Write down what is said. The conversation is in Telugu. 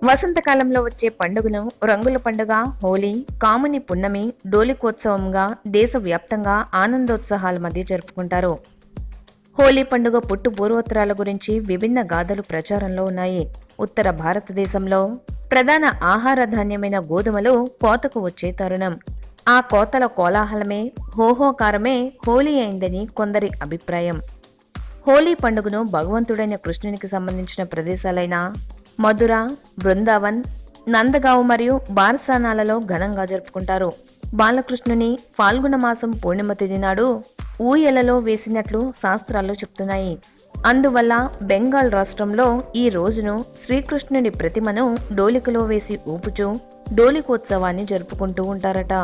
వసంతకాలంలో వచ్చే పండుగను రంగుల పండుగ హోలీ, కాముని పున్నమి, డోలికోత్సవంగా దేశవ్యాప్తంగా ఆనందోత్సాహాల మధ్య జరుపుకుంటారు. హోలీ పండుగ పుట్టు పూర్వోత్తరాల గురించి విభిన్న గాథలు ప్రచారంలో ఉన్నాయి. ఉత్తర భారతదేశంలో ప్రధాన ఆహార ధాన్యమైన గోధుమలు కోతకు వచ్చే తరుణం. ఆ కోతల కోలాహలమే, హోహోకారమే హోలీ అయిందని కొందరి అభిప్రాయం. హోలీ పండుగను భగవంతుడైన కృష్ణునికి సంబంధించిన ప్రదేశాలైన మధుర, బృందావన్, నందగావ్ మరియు బారసానాలలో ఘనంగా జరుపుకుంటారు. బాలకృష్ణుని ఫాల్గుణ మాసం పూర్ణిమ తిథి నాడు ఊయలలో వేసినట్లు శాస్త్రాలు చెప్తున్నాయి. అందువల్ల బెంగాల్ రాష్ట్రంలో ఈ రోజును శ్రీకృష్ణుని ప్రతిమను డోలికలో వేసి ఊపుచూ డోలికోత్సవాన్ని జరుపుకుంటూ ఉంటారట.